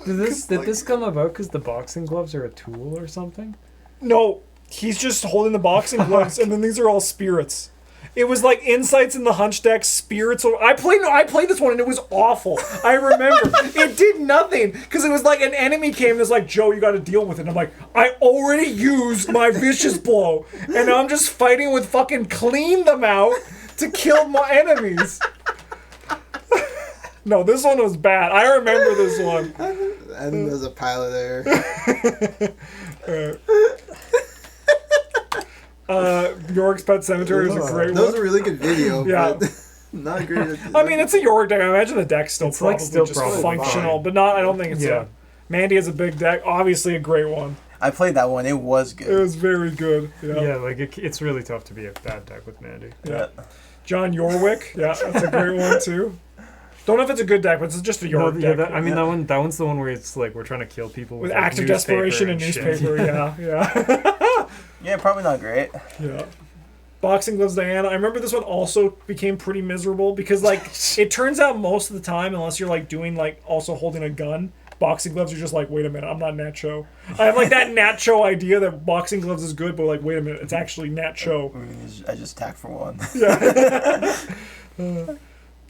Speaker 2: Did this come about because the boxing gloves are a tool or something?
Speaker 1: No, he's just holding the boxing gloves, and then these are all spirits. It was like Insights in the Hunch deck, Spirits. I played this one, and it was awful. I remember. It did nothing, because it was like an enemy came and was like, Joe, you got to deal with it. And I'm like, I already used my Vicious Blow, and now I'm just fighting with fucking Clean Them Out to kill my enemies. No, this one was bad. I remember this one.
Speaker 6: And there's a pile of there.
Speaker 1: York's Pet Cemetery is a great
Speaker 6: That was
Speaker 1: one.
Speaker 6: a really good video.
Speaker 1: Yeah.
Speaker 6: But Not great.
Speaker 1: I mean, it's a York deck. I imagine the deck's still
Speaker 2: It's, like,
Speaker 1: probably
Speaker 2: still
Speaker 1: just
Speaker 2: probably
Speaker 1: functional,
Speaker 2: fine.
Speaker 1: but not. I don't think it's.
Speaker 2: Yeah.
Speaker 1: Mandy has a big deck. Obviously, a great one.
Speaker 3: I played that one. It was
Speaker 1: It
Speaker 3: good.
Speaker 1: was very good. Yeah.
Speaker 2: Yeah, like it's really tough to be a bad deck with Mandy.
Speaker 1: Yeah. John Yorwick. Yeah, that's a great one too. Don't know if it's a good deck, but it's just a York
Speaker 2: yeah,
Speaker 1: deck.
Speaker 2: I mean that one's the one where it's like we're trying to kill people
Speaker 1: with
Speaker 2: like,
Speaker 1: active
Speaker 2: newspaper
Speaker 1: desperation and
Speaker 2: shit.
Speaker 1: newspaper. Yeah.
Speaker 3: Yeah, probably not great.
Speaker 1: Yeah. Boxing Gloves Diana. I remember this one also became pretty miserable because like it turns out most of the time, unless you're like doing like also holding a gun, boxing gloves are just like, wait a minute, I'm not Nacho. I have like that Nacho idea that boxing gloves is good, but like, wait a minute, it's actually Nacho.
Speaker 3: I just attacked for one.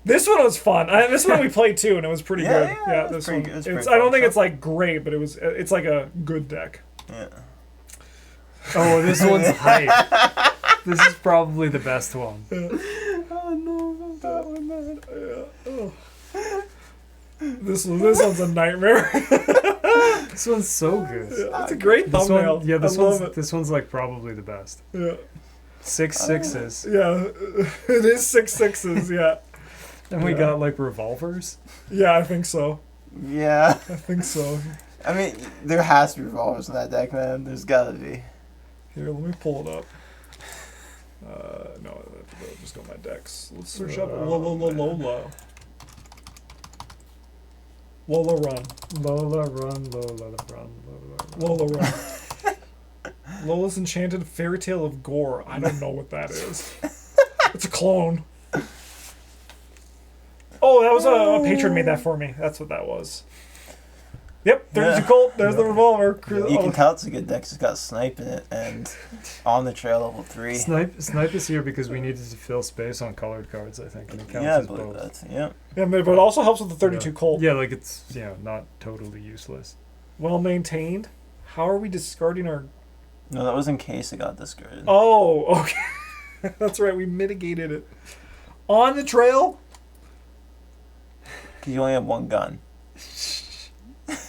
Speaker 1: This one was fun. This one we played too, and it was pretty good. Yeah,
Speaker 3: it's
Speaker 1: this
Speaker 3: pretty
Speaker 1: one.
Speaker 3: good. It's
Speaker 1: It's,
Speaker 3: pretty
Speaker 1: I don't
Speaker 3: fun
Speaker 1: think
Speaker 3: stuff.
Speaker 1: it's like great, but it's like a good deck.
Speaker 3: Yeah.
Speaker 2: Oh, this one's hype. This is probably the best one.
Speaker 1: Oh no, that one, man. Yeah. Oh. This one's a nightmare.
Speaker 2: This one's so good.
Speaker 1: It's a great
Speaker 2: This
Speaker 1: thumbnail.
Speaker 2: one, yeah,
Speaker 1: I
Speaker 2: this one's like probably the best.
Speaker 1: Yeah.
Speaker 2: 6 6s,
Speaker 1: Yeah, it is 6 6s. Yeah,
Speaker 2: and we got like revolvers.
Speaker 1: yeah, I think so.
Speaker 3: Yeah.
Speaker 1: I think so.
Speaker 3: I mean, there has to be revolvers in that deck, man. There's gotta be.
Speaker 1: Here, let me pull it up. No, I'll just go my decks. Let's search up Lola. Lola Run.
Speaker 2: Lola run, Lola run,
Speaker 1: Lola Run. Lola's Enchanted Fairy Tale of Gore. I don't know what that is. It's a clone. Oh, that was a patron made that for me. That's what that was. Yep, there's
Speaker 3: Yeah.
Speaker 1: the Colt. There's the revolver.
Speaker 3: You can tell it's a good deck. It's got Snipe in it and On the Trail level 3.
Speaker 2: Snipe is here because we needed to fill space on colored cards, I think, and it counts
Speaker 3: Yeah, I
Speaker 2: as
Speaker 3: believe
Speaker 2: both.
Speaker 3: that. Yeah.
Speaker 1: Yeah, but it also helps with the 32
Speaker 2: Yeah.
Speaker 1: Colt.
Speaker 2: Yeah, like it's not totally useless.
Speaker 1: Well maintained. How are we discarding our...
Speaker 3: No, that was in case it got discarded.
Speaker 1: Oh, okay. That's right. We mitigated it. On the Trail?
Speaker 3: Because you only have one gun.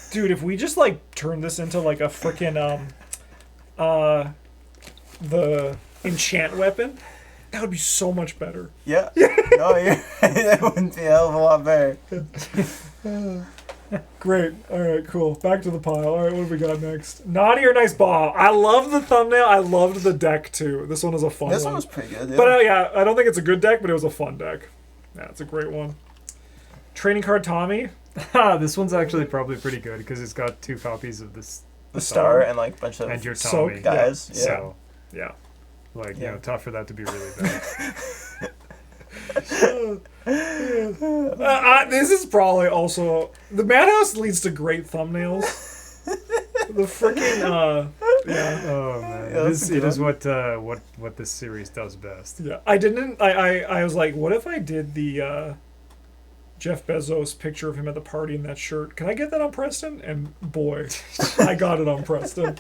Speaker 1: Dude, if we just like turn this into like a freaking the enchant weapon, that would be so much better.
Speaker 3: Yeah. No, that wouldn't be a hell of a lot better.
Speaker 1: Great. All right, cool. Back to the pile. All right, what have we got next? Naughty or Nice Ball. I love the thumbnail. I loved the deck too. This one is a fun
Speaker 3: This
Speaker 1: one.
Speaker 3: one was pretty good. Yeah.
Speaker 1: But yeah, I don't think it's a good deck, but it was a fun deck. Yeah, it's a great one. Trading card Tommy.
Speaker 2: This one's actually probably pretty good because it's got 2 copies of this
Speaker 3: the star and like a bunch of
Speaker 2: and your
Speaker 1: So-
Speaker 2: Tommy.
Speaker 3: guys. Yeah.
Speaker 2: So,
Speaker 1: Yeah.
Speaker 2: like,
Speaker 3: Yeah.
Speaker 2: tough for that to be really bad.
Speaker 1: This is probably also the Madhouse leads to great thumbnails. The freaking yeah.
Speaker 2: Oh man,
Speaker 3: Yeah, that's a
Speaker 2: it
Speaker 3: good
Speaker 2: is what this series does best.
Speaker 1: Yeah, I was like, what if I did the Jeff Bezos picture of him at the party in that shirt? Can I get that on Preston? And boy, I got it on Preston.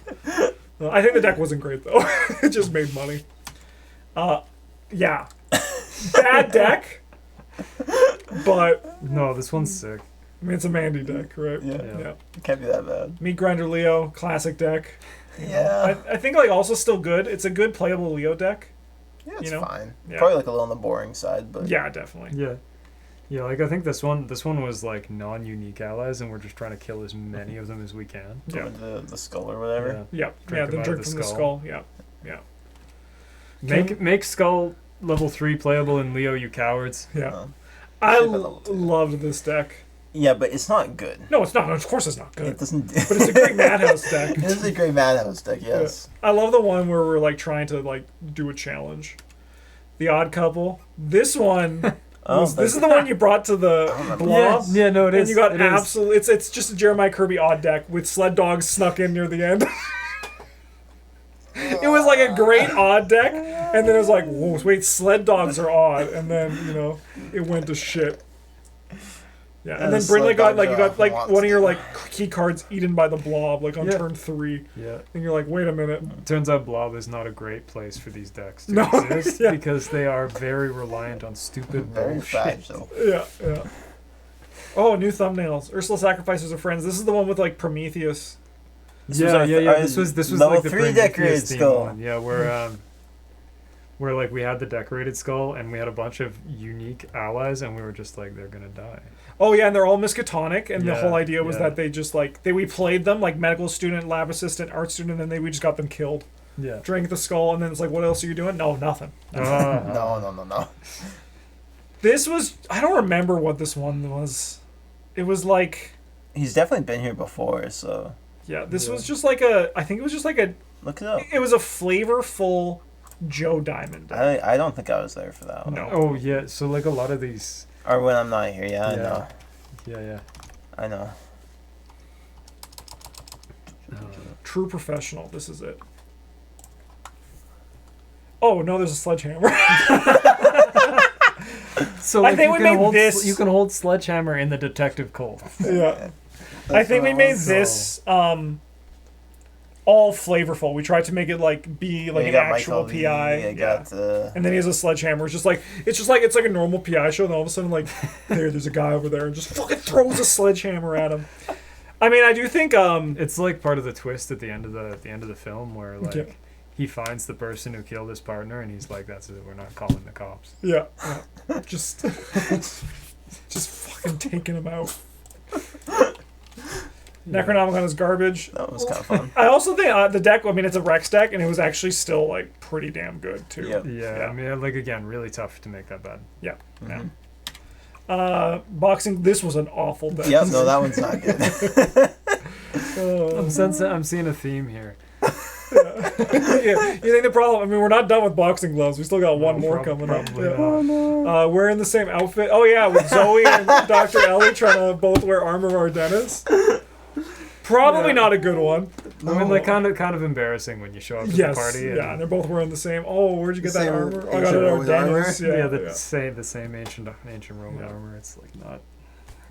Speaker 1: I think the deck wasn't great though. It just made money. Yeah, bad deck, but
Speaker 2: No, this one's sick.
Speaker 1: I mean it's a Mandy deck, right?
Speaker 3: Yeah.
Speaker 1: Yeah.
Speaker 3: It can't be that bad.
Speaker 1: Meat Grinder Leo, classic deck.
Speaker 3: Yeah.
Speaker 1: I think like also still good. It's a good playable Leo deck.
Speaker 3: Yeah, it's
Speaker 1: you know?
Speaker 3: fine.
Speaker 1: Yeah.
Speaker 3: Probably like a little on the boring side, but
Speaker 1: Yeah, definitely.
Speaker 2: Yeah, like I think this one was like non-unique allies, and we're just trying to kill as many of them as we can.
Speaker 3: throw
Speaker 1: Yeah.
Speaker 3: into the skull or whatever.
Speaker 1: Yeah,
Speaker 2: Drink
Speaker 1: the
Speaker 2: them out
Speaker 1: drink
Speaker 2: of the
Speaker 1: from the
Speaker 2: skull.
Speaker 1: skull. Yeah.
Speaker 2: Make Skull level 3 playable in Leo, you cowards.
Speaker 1: Yeah.
Speaker 3: Um,
Speaker 1: I
Speaker 3: should've been level 2.
Speaker 1: loved this deck.
Speaker 3: Yeah, but it's not good.
Speaker 1: No, it's not. Of course, it's not good.
Speaker 3: It doesn't.
Speaker 1: But it's a great Madhouse deck.
Speaker 3: This is a great Madhouse deck. Yes.
Speaker 1: I love the one where we're like trying to like do a challenge. The Odd Couple. This one. This is the one you brought to the blob.
Speaker 2: Yeah, no, it is.
Speaker 1: And you got
Speaker 2: it is.
Speaker 1: absolute. It's just a Jeremiah Kirby odd deck with sled dogs snuck in near the end. It was like a great odd deck, and then it was like, whoa, wait, sled dogs are odd, and then it went to shit. Yeah, and then
Speaker 3: the
Speaker 1: Bryn
Speaker 3: sled
Speaker 1: got like
Speaker 3: dogs
Speaker 1: you
Speaker 3: are
Speaker 1: got like
Speaker 3: awful
Speaker 1: one of your
Speaker 3: monsters.
Speaker 1: like key cards eaten by the blob like on
Speaker 2: Yeah.
Speaker 1: turn 3,
Speaker 2: Yeah.
Speaker 1: and you're like, wait a minute.
Speaker 2: Turns out Blob is not a great place for these decks to
Speaker 1: No,
Speaker 2: exist
Speaker 1: yeah.
Speaker 2: because they are very reliant on stupid
Speaker 3: Very
Speaker 2: bullshit.
Speaker 3: fragile.
Speaker 1: Yeah. Oh, new thumbnails. Ursula sacrifices her friends. This is the one with like Prometheus.
Speaker 3: This was our
Speaker 2: This was
Speaker 3: level
Speaker 2: like the
Speaker 3: 3
Speaker 2: Prometheus
Speaker 3: deck grade
Speaker 2: theme
Speaker 3: skull.
Speaker 2: one. Yeah, where where like we had the decorated skull and we had a bunch of unique allies, and we were just like, they're gonna die.
Speaker 1: Oh yeah, and they're all Miskatonic, and the
Speaker 2: Yeah,
Speaker 1: whole idea was
Speaker 2: yeah.
Speaker 1: that they just like we played them like medical student, lab assistant, art student, and then we just got them killed.
Speaker 2: Yeah.
Speaker 1: Drank the skull, and then it's like, what else are you doing? No, nothing.
Speaker 3: No.
Speaker 1: This was, I don't remember what this one was. It was like,
Speaker 3: He's definitely been here before, so
Speaker 1: yeah, this
Speaker 2: Yeah.
Speaker 1: was just like I think it was just like
Speaker 3: look it up.
Speaker 1: it was a flavorful Joe Diamond.
Speaker 3: I don't think I was there for that one.
Speaker 1: No.
Speaker 2: Oh yeah, so like a lot of these.
Speaker 3: Or when I'm not here, yeah, I
Speaker 2: Yeah.
Speaker 3: know.
Speaker 2: Yeah.
Speaker 3: I know.
Speaker 1: True professional, this is it. Oh, no, there's a sledgehammer.
Speaker 2: So
Speaker 1: I
Speaker 2: like,
Speaker 1: think
Speaker 2: you
Speaker 1: we
Speaker 2: can
Speaker 1: made
Speaker 2: hold
Speaker 1: this-
Speaker 2: You can hold Sledgehammer in the Detective Cove.
Speaker 1: Yeah. I think we made this all flavorful. We tried to make it like be like
Speaker 3: you
Speaker 1: an
Speaker 3: got
Speaker 1: actual
Speaker 3: Michael
Speaker 1: PI.
Speaker 3: Lee,
Speaker 1: Yeah.
Speaker 3: got
Speaker 1: And then he has a sledgehammer. It's just like it's like a normal PI show, and all of a sudden like there's a guy over there and just fucking throws a sledgehammer at him. I mean, I do think
Speaker 2: It's like part of the twist at the end of the film where like
Speaker 1: Yeah.
Speaker 2: he finds the person who killed his partner, and he's like, "That's it. We're not calling the cops."
Speaker 1: yeah. just fucking taking him out. Necronomicon is garbage.
Speaker 3: that was kind of fun.
Speaker 1: I also think the deck, I mean, it's a Rex deck, and it was actually still, like, pretty damn good, too.
Speaker 3: Yep.
Speaker 2: Yeah,
Speaker 1: Yeah.
Speaker 2: I mean, like again, really tough to make that bad.
Speaker 1: Yeah.
Speaker 3: Mhm.
Speaker 1: Boxing, this was an awful deck.
Speaker 3: Yep, no, that one's not good.
Speaker 2: I'm seeing a theme here.
Speaker 1: Yeah, you think the problem, I mean, we're not done with boxing gloves. We still got one more coming up.
Speaker 2: probably
Speaker 1: Yeah.
Speaker 2: not.
Speaker 1: We're in the same outfit. Oh, yeah, with Zoe and Dr. Ellie trying to both wear armor of our dentist. Probably
Speaker 2: Yeah.
Speaker 1: not a good one.
Speaker 2: I mean, like kind of embarrassing when you show up at
Speaker 1: Yes,
Speaker 2: the party.
Speaker 1: yeah, and they're both wearing the same. Oh, where'd you get
Speaker 6: The
Speaker 1: that
Speaker 6: same
Speaker 1: armor? Oh, I got
Speaker 6: ancient
Speaker 1: it at our
Speaker 6: Roman armor?
Speaker 1: dentist.
Speaker 2: yeah,
Speaker 1: Yeah,
Speaker 2: the same ancient Roman
Speaker 1: Yeah.
Speaker 2: armor. It's like not,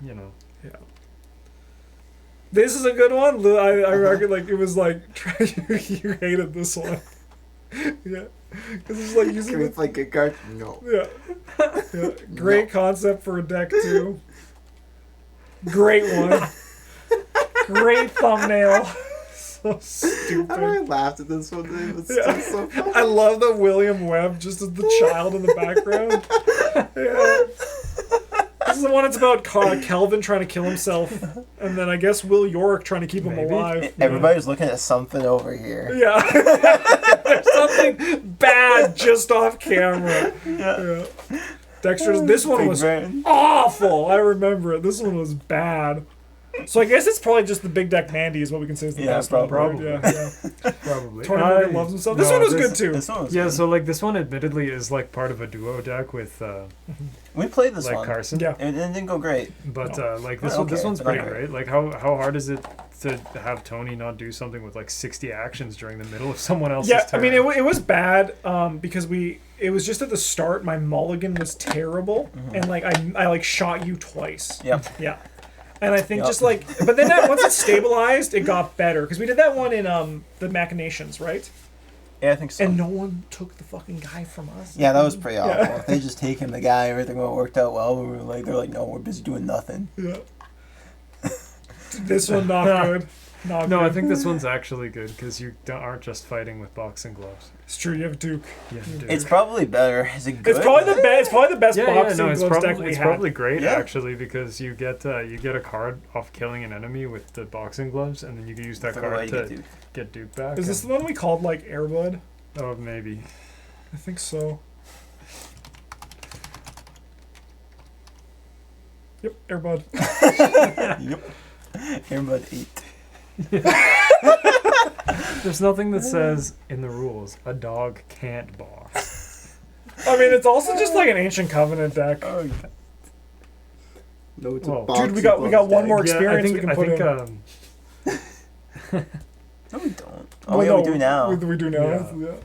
Speaker 2: you know.
Speaker 1: yeah. This is a good one. I reckon like it was like you hated this one. Yeah, because it's like using
Speaker 6: Can we
Speaker 1: the
Speaker 6: play good cards? No.
Speaker 1: yeah. Great concept for a deck too. Great one. Great thumbnail. So
Speaker 6: I
Speaker 1: stupid.
Speaker 6: really laughed at this one, Dave. It's
Speaker 1: Yeah.
Speaker 6: still so funny.
Speaker 1: I love the William Webb just as the child in the background. Yeah. This is the one that's about Kelvin trying to kill himself, and then I guess Will York trying to keep him
Speaker 2: Maybe.
Speaker 1: alive.
Speaker 3: Everybody's looking at something over here.
Speaker 1: Yeah. There's something bad just off camera. Yeah. Dexter's. This one
Speaker 3: Big
Speaker 1: was
Speaker 3: Bryn.
Speaker 1: awful. I remember it. This one was bad. So I guess it's probably just the big deck Mandy is what we can say is the
Speaker 3: Yeah,
Speaker 1: best one.
Speaker 2: probably.
Speaker 1: Yeah.
Speaker 2: Probably.
Speaker 1: Tony Morgan loves himself. This one was good too.
Speaker 3: This one was
Speaker 2: Yeah,
Speaker 3: good.
Speaker 2: so like this one admittedly is like part of a duo deck with
Speaker 3: We played this
Speaker 2: like
Speaker 3: one.
Speaker 2: Carson.
Speaker 1: Yeah.
Speaker 3: It didn't go great.
Speaker 2: But
Speaker 1: No.
Speaker 2: like this
Speaker 3: Oh,
Speaker 2: one, this
Speaker 3: okay.
Speaker 2: one's pretty
Speaker 3: Okay.
Speaker 2: great. Like how hard is it to have Tony not do something with like 60 actions during the middle of someone else's
Speaker 1: Yeah,
Speaker 2: turn?
Speaker 1: I mean it was bad because it was just at the start my mulligan was terrible and like I like shot you twice.
Speaker 3: Yep.
Speaker 1: Yeah. And I think
Speaker 3: Yep.
Speaker 1: just like but then once it stabilized it got better because we did that one in the Machinations, right?
Speaker 3: Yeah, I think so.
Speaker 1: And no one took the fucking guy from us.
Speaker 3: Yeah, that was pretty awful.
Speaker 1: Yeah.
Speaker 3: If they just taken the guy, everything worked out well. We were like, they're like, no, we're busy doing nothing.
Speaker 1: Yeah. This one not good. Not
Speaker 2: no,
Speaker 1: good.
Speaker 2: I think this one's actually good because you aren't just fighting with boxing gloves.
Speaker 1: It's true. You have Duke.
Speaker 2: Yeah, dude.
Speaker 3: It's probably better. Is it good?
Speaker 1: It's probably the best. It's probably the best
Speaker 2: yeah,
Speaker 1: boxing
Speaker 2: no, it's
Speaker 1: gloves deck
Speaker 2: probably
Speaker 1: we
Speaker 2: it's
Speaker 1: had.
Speaker 2: probably great
Speaker 3: Yeah.
Speaker 2: actually because you get a card off killing an enemy with the boxing gloves, and then you can use that
Speaker 3: For the way
Speaker 2: card
Speaker 3: you
Speaker 2: to
Speaker 3: do.
Speaker 2: get Duke back.
Speaker 1: Is this the
Speaker 2: and-
Speaker 1: one we called like Airbud?
Speaker 2: Oh, maybe.
Speaker 1: I think so. Yep, Airbud.
Speaker 3: Yep. Airbud 8.
Speaker 2: There's nothing that says in the rules a dog can't box.
Speaker 1: I mean, it's also just like an Ancient Covenant deck.
Speaker 3: Oh, yeah.
Speaker 6: No, it's a
Speaker 2: Well,
Speaker 6: boxing
Speaker 1: Dude, we got
Speaker 6: gloves
Speaker 1: one
Speaker 6: deck.
Speaker 1: more experience we can put in.
Speaker 3: No, we don't. Oh,
Speaker 1: Well,
Speaker 3: yeah,
Speaker 1: no,
Speaker 3: we do now.
Speaker 1: We do now.
Speaker 2: Yeah.
Speaker 1: Yeah.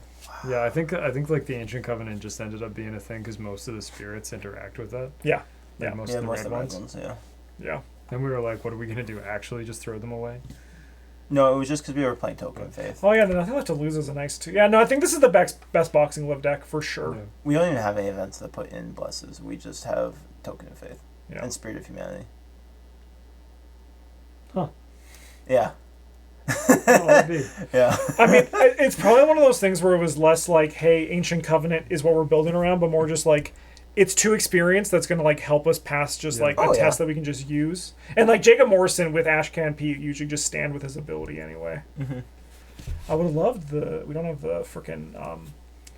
Speaker 2: Yeah, I think like the Ancient Covenant just ended up being a thing because most of the spirits interact with that.
Speaker 1: Yeah.
Speaker 2: Like
Speaker 1: Yeah.
Speaker 2: most
Speaker 3: Yeah,
Speaker 2: of the
Speaker 3: most
Speaker 2: red
Speaker 3: of the red
Speaker 2: ones.
Speaker 3: ones, yeah.
Speaker 1: Yeah.
Speaker 2: And we were like, what are we gonna do? Actually, just throw them away?
Speaker 3: No, it was just because we were playing Token of Faith.
Speaker 1: Oh yeah, the Nothing Left to Lose is a nice too. Yeah, no, I think this is the best boxing glove deck for sure.
Speaker 2: Yeah.
Speaker 3: We don't even have any events that put in blesses. We just have Token of Faith
Speaker 1: Yeah.
Speaker 3: and Spirit of Humanity.
Speaker 2: Huh.
Speaker 3: Yeah. Yeah.
Speaker 1: I mean, it's probably one of those things where it was less like, hey, Ancient Covenant is what we're building around, but more just like, it's 2 experience that's going to like help us pass just like a test that we can just use. And like Jacob Morrison with Ashcan Pete usually just stand with his ability anyway.
Speaker 3: Mm-hmm.
Speaker 1: I would have loved we don't have the frickin'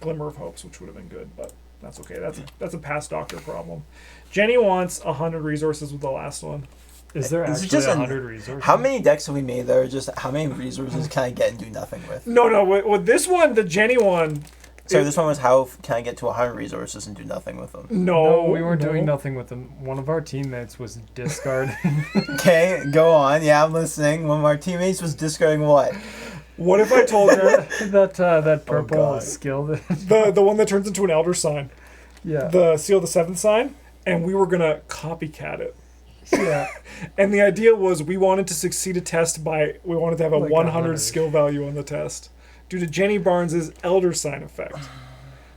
Speaker 1: Glimmer of Hopes, which would have been good, but that's okay. That's a past Doctor problem. Jenny wants 100 resources with the last one.
Speaker 2: Is there
Speaker 3: Is it
Speaker 2: actually
Speaker 3: just
Speaker 2: 100 resources?
Speaker 3: How many decks have we made that are just how many resources can I get and do nothing with?
Speaker 1: No, with this one, the Jenny one.
Speaker 3: So this one was how can I get to 100 resources and do nothing with them?
Speaker 1: No,
Speaker 2: we weren't doing nothing with them. One of our teammates was discarding.
Speaker 3: Okay, go on. Yeah, I'm listening. One of our teammates was discarding what?
Speaker 1: What if I told her
Speaker 2: that purple
Speaker 3: God.
Speaker 2: skill.
Speaker 1: the one that turns into an Elder Sign,
Speaker 2: Yeah.
Speaker 1: the Seal of the Seventh Sign, and we were gonna copycat it.
Speaker 2: Yeah.
Speaker 1: And the idea was we wanted to succeed a test we wanted to have a
Speaker 2: Like
Speaker 1: 100 skill value on the test due to Jenny Barnes's Elder Sign effect.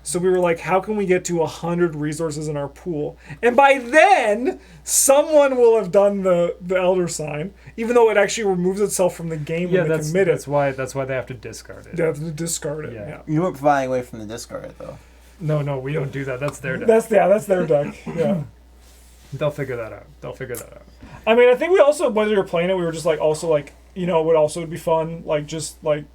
Speaker 1: So we were like, how can we get to 100 resources in our pool? And by then, someone will have done the Elder Sign, even though it actually removes itself from the game when they commit it.
Speaker 2: That's why they have to discard it.
Speaker 1: They have to discard it. Yeah.
Speaker 3: You weren't providing away from the discard though.
Speaker 2: No, we don't do that. That's their deck.
Speaker 1: That's their deck. Yeah.
Speaker 2: They'll figure that out.
Speaker 1: I mean, I think we also, when we were playing it, we were just like, also like, it would also be fun, like just like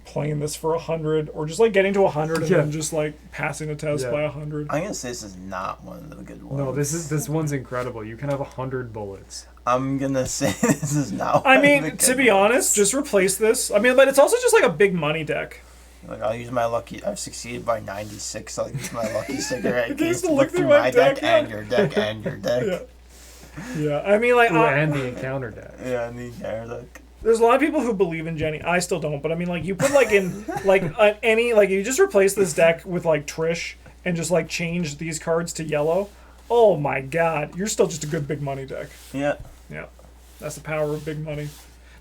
Speaker 1: playing this for 100, or just like getting to 100 and then just like passing a test by 100.
Speaker 3: I'm gonna say this is not one of the good ones.
Speaker 2: No, this one's incredible. You can have 100 bullets.
Speaker 3: I'm gonna say this is not.
Speaker 1: I
Speaker 3: one of the
Speaker 1: mean,
Speaker 3: good
Speaker 1: to be
Speaker 3: ones.
Speaker 1: honest, just replace this. I mean, but it's also just like a big money deck.
Speaker 3: Like I'll use my lucky. I've succeeded by 96. I'll use my lucky sticker at
Speaker 1: Just
Speaker 3: case to
Speaker 1: look
Speaker 3: look
Speaker 1: through
Speaker 3: through
Speaker 1: my
Speaker 3: my deck
Speaker 1: deck,
Speaker 3: and your deck and your deck.
Speaker 1: Yeah. Yeah, I mean, like,
Speaker 2: Ooh, and the encounter deck.
Speaker 3: Yeah, and the entire deck.
Speaker 1: there's a lot of people who believe in Jenny. I still don't, but I mean, like, you put like in like any like you just replace this deck with like Trish and just like change these cards to yellow. Oh my God, you're still just a good big money deck.
Speaker 3: Yeah.
Speaker 1: Yeah, that's the power of big money.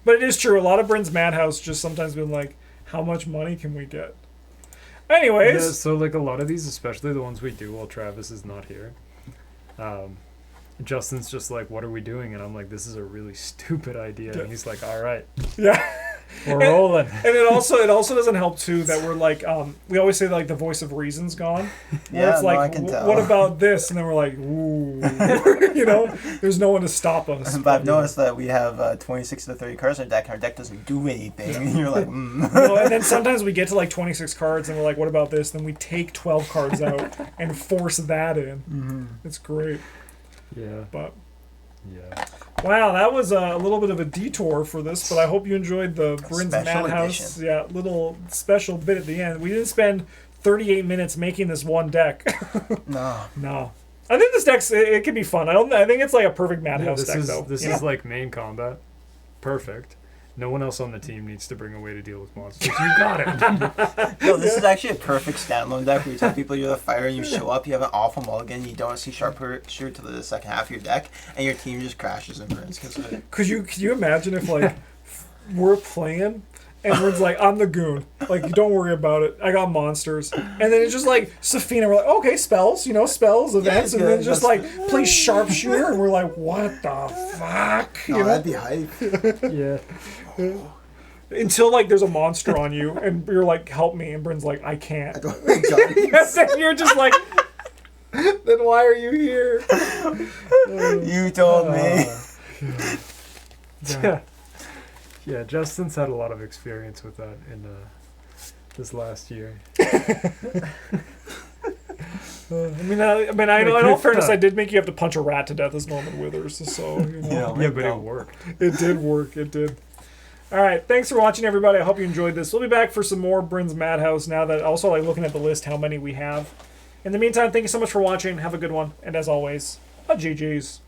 Speaker 1: But it is true. A lot of Bryn's Madhouse just sometimes been like, how much money can we get? Anyways.
Speaker 2: Yeah, so like a lot of these, especially the ones we do while Travis is not here, Justin's just like, what are we doing? And I'm like, this is a really stupid idea. And he's like, all right,
Speaker 1: Yeah.
Speaker 2: we're rolling.
Speaker 1: And it also doesn't help too that we're like we always say like the voice of reason's gone. Where
Speaker 3: Yeah,
Speaker 1: it's
Speaker 3: no,
Speaker 1: like
Speaker 3: I can tell.
Speaker 1: what about this? And then we're like, ooh, there's no one to stop us.
Speaker 3: But I've noticed that we have 26 to 30 cards in our deck, and our deck doesn't do anything. And you're like,
Speaker 1: And then sometimes we get to like 26 cards and we're like, what about this? Then we take 12 cards out and force that in.
Speaker 3: Mm-hmm.
Speaker 1: It's great.
Speaker 2: Yeah.
Speaker 1: But
Speaker 2: Yeah.
Speaker 1: wow, that was a little bit of a detour for this, but I hope you enjoyed the Bryn's
Speaker 3: Special
Speaker 1: Madhouse.
Speaker 3: edition.
Speaker 1: Yeah, little special bit at the end. We didn't spend 38 minutes making this one deck.
Speaker 3: No.
Speaker 1: No. I think this deck's it could be fun. I think it's like a perfect Madhouse deck though.
Speaker 2: This is like main combat. Perfect. No one else on the team needs to bring a way to deal with monsters. You got it.
Speaker 3: No, this is actually a perfect standalone deck where you tell people you're the fighter and you show up, you have an awful mulligan, you don't see sharpshooter to the second half of your deck, and your team just crashes and burns because of it.
Speaker 1: Could you imagine if like we're playing and we're like, I'm the goon. Like, don't worry about it. I got monsters. And then it's just like Sefina, we're like, okay, spells, spells, events, and then just like play sharpshooter, and we're like, what the fuck?
Speaker 6: Oh, that'd be hype.
Speaker 2: Yeah.
Speaker 1: Until like there's a monster on you, and you're like, help me, and Bryn's like, I can't.
Speaker 6: I don't think Johnny.
Speaker 1: Yes, and you're just like, then why are you here?
Speaker 3: You told me.
Speaker 2: Yeah. Yeah, Justin's had a lot of experience with that in this last year.
Speaker 1: I mean, in all fairness, I did make you have to punch a rat to death as Norman Withers, so
Speaker 2: Yeah, but it worked.
Speaker 1: It did work. It did. All right, thanks for watching, everybody. I hope you enjoyed this. We'll be back for some more Bryn's Madhouse now that also like looking at the list, how many we have. In the meantime, thank you so much for watching. Have a good one, and as always, GG's.